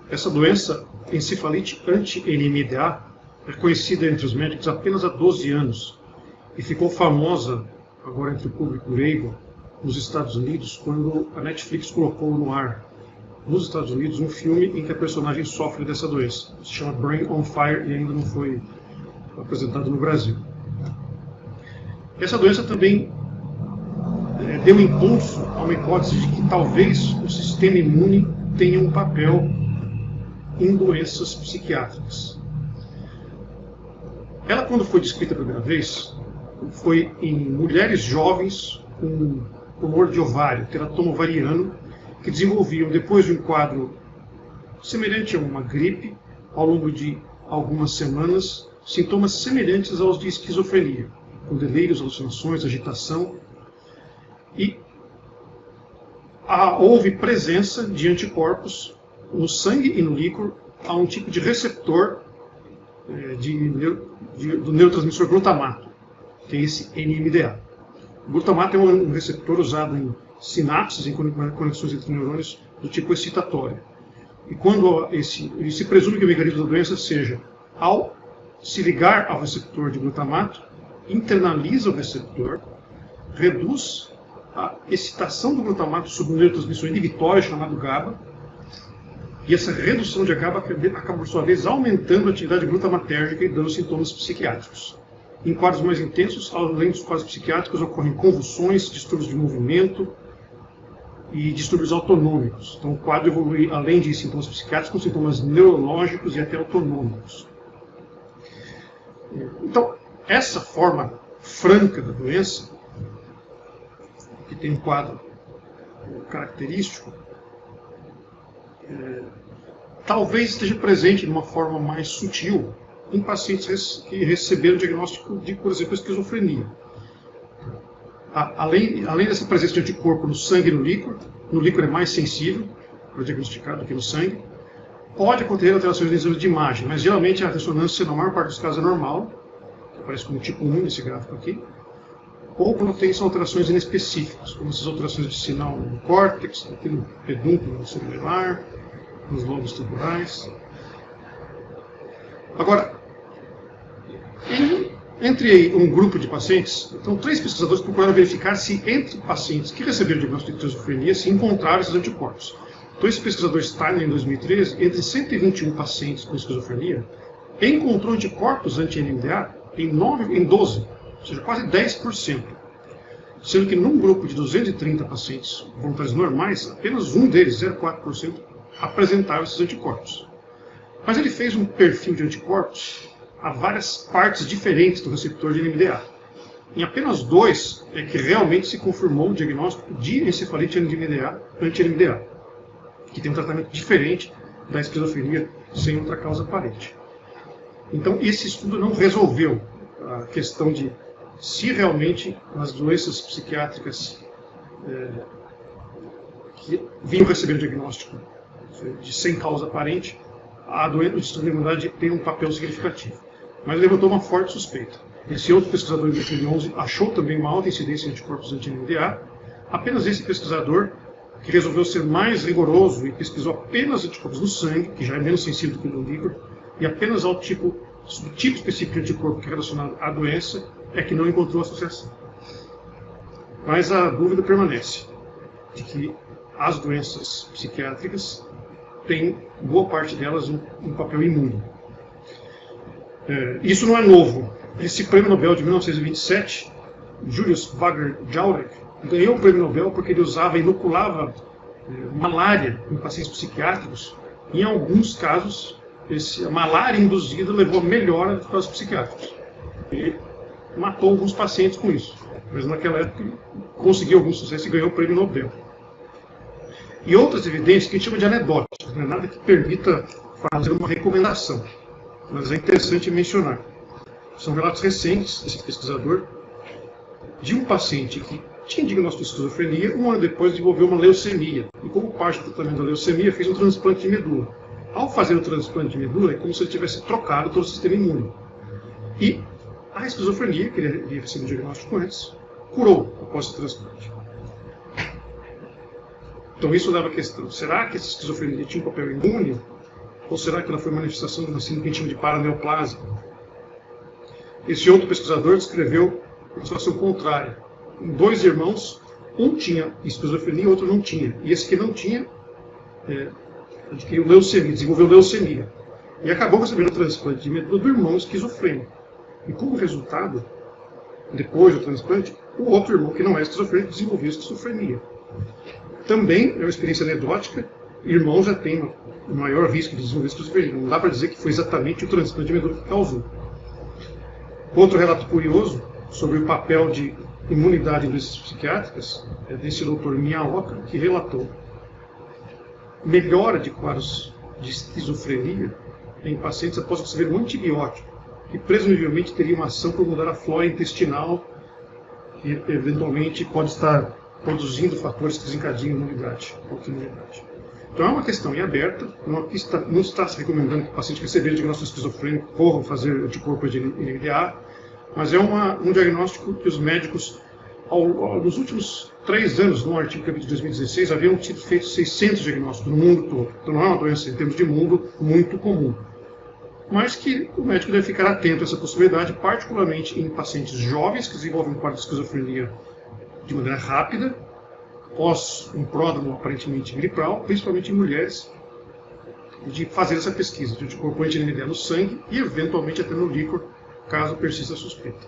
Essa doença, encefalite anti-NMDA, é conhecida entre os médicos apenas há 12 anos e ficou famosa agora entre o público leigo nos Estados Unidos quando a Netflix colocou no ar, nos Estados Unidos, um filme em que a personagem sofre dessa doença. Se chama Brain on Fire e ainda não foi apresentado no Brasil. Essa doença também deu impulso a uma hipótese de que talvez o sistema imune tenha um papel em doenças psiquiátricas. Ela, quando foi descrita a primeira vez, foi em mulheres jovens com tumor de ovário, teratoma ovariano, que desenvolviam, depois de um quadro semelhante a uma gripe, ao longo de algumas semanas, sintomas semelhantes aos de esquizofrenia, com delírios, alucinações, agitação. E houve presença de anticorpos no sangue e no líquor a um tipo de receptor do neurotransmissor glutamato, que é esse NMDA. O glutamato é um receptor usado em sinapses, em conexões entre neurônios do tipo excitatório. E quando se presume que o mecanismo da doença seja, ao se ligar ao receptor de glutamato, internaliza o receptor, reduz a excitação do glutamato sobre um neurotransmissor inibitório chamado GABA, e essa redução de GABA acaba, por sua vez, aumentando a atividade glutamatérgica e dando sintomas psiquiátricos. Em quadros mais intensos, além dos quadros psiquiátricos, ocorrem convulsões, distúrbios de movimento e distúrbios autonômicos. Então, o quadro evolui, além de sintomas psiquiátricos, com sintomas neurológicos e até autonômicos. Então, essa forma franca da doença, que tem um quadro característico, talvez esteja presente de uma forma mais sutil em pacientes que receberam o diagnóstico de, por exemplo, esquizofrenia. Além dessa presença de anticorpo no sangue e no líquor é mais sensível para diagnosticar do que no sangue, pode acontecer alterações no exame de imagem, mas geralmente a ressonância, na maior parte dos casos, é normal, que aparece como tipo 1 nesse gráfico aqui, ou quando tem são alterações inespecíficas, como essas alterações de sinal no córtex, aqui no pedúnculo cerebral, nos lobos temporais. Agora, entre um grupo de pacientes, então 3 pesquisadores procuraram verificar se entre pacientes que receberam diagnóstico de esquizofrenia se encontraram esses anticorpos. Então esse pesquisador Steiner, em 2013, entre 121 pacientes com esquizofrenia, encontrou anticorpos anti-NMDA em 12, ou seja, quase 10%. Sendo que num grupo de 230 pacientes voluntários normais, apenas um deles, 0,4%, apresentava esses anticorpos. Mas ele fez um perfil de anticorpos a várias partes diferentes do receptor de NMDA. Em apenas 2 é que realmente se confirmou o diagnóstico de encefalite anti-NMDA, que tem um tratamento diferente da esquizofrenia sem outra causa aparente. Então, esse estudo não resolveu a questão de se realmente as doenças psiquiátricas que vinham receber o diagnóstico de sem causa aparente, a doença do distúrbio de imunidade tem um papel significativo. Mas levantou uma forte suspeita. Esse outro pesquisador, em 2011, achou também uma alta incidência de anticorpos anti-NMDA. Apenas esse pesquisador, que resolveu ser mais rigoroso e pesquisou apenas anticorpos no sangue, que já é menos sensível do que no líquor, e apenas ao tipo específico de anticorpo que é relacionado à doença, é que não encontrou associação. Mas a dúvida permanece de que as doenças psiquiátricas têm, boa parte delas, um papel imune. Isso não é novo. Esse prêmio Nobel de 1927, Julius Wagner-Jaurek, ganhou o prêmio Nobel porque ele inoculava malária em pacientes psiquiátricos. Em alguns casos, a malária induzida levou a melhora dos casos psiquiátricos. Ele matou alguns pacientes com isso, mas naquela época conseguiu algum sucesso e ganhou o prêmio Nobel. E outras evidências que a gente chama de anedóticas, não é nada que permita fazer uma recomendação, mas é interessante mencionar. São relatos recentes desse pesquisador de um paciente que tinha diagnóstico de esquizofrenia, um ano depois desenvolveu uma leucemia, e como parte do tratamento da leucemia fez um transplante de medula. Ao fazer o transplante de medula, é como se ele tivesse trocado todo o sistema imune. E a esquizofrenia, que ele havia recebido o diagnóstico antes, curou após o transplante. Então isso leva à questão, será que essa esquizofrenia tinha um papel imune? Ou será que ela foi manifestação de uma síndrome que a gente chama de paraneoplasia? Esse outro pesquisador descreveu uma situação contrária. Em 2 irmãos, um tinha esquizofrenia e o outro não tinha. E esse que não tinha adquiriu leucemia, desenvolveu leucemia. E acabou recebendo o transplante de medula do irmão esquizofrênico. E como resultado, depois do transplante, o outro irmão que não é esquizofrênico desenvolveu esquizofrenia. Também é uma experiência anedótica, irmão já tem um maior risco de desenvolver esquizofrenia. Não dá para dizer que foi exatamente o transplante de medula que causou. Outro relato curioso sobre o papel de imunidade em doenças psiquiátricas é desse Dr. Miyaoka, que relatou melhora de quadros de esquizofrenia em pacientes após receber um antibiótico, que presumivelmente teria uma ação por mudar a flora intestinal e eventualmente pode estar produzindo fatores que desencadeiam a imunidade, autoimunidade. Então é uma questão em aberta, não está se recomendando que o paciente receber diagnóstico esquizofrênico corram fazer anticorpos de NMDA, mas é um diagnóstico que os médicos, nos últimos 3 anos, no artigo que eu vi de 2016, haviam tido feito 600 diagnósticos no mundo todo. Então não é uma doença, em termos de mundo, muito comum. Mas que o médico deve ficar atento a essa possibilidade, particularmente em pacientes jovens que desenvolvem um quadro de esquizofrenia de maneira rápida, após um pródromo aparentemente gripal, principalmente em mulheres, de fazer essa pesquisa de anticorpo anti-NMDA no sangue e eventualmente até no líquor, caso persista a suspeita.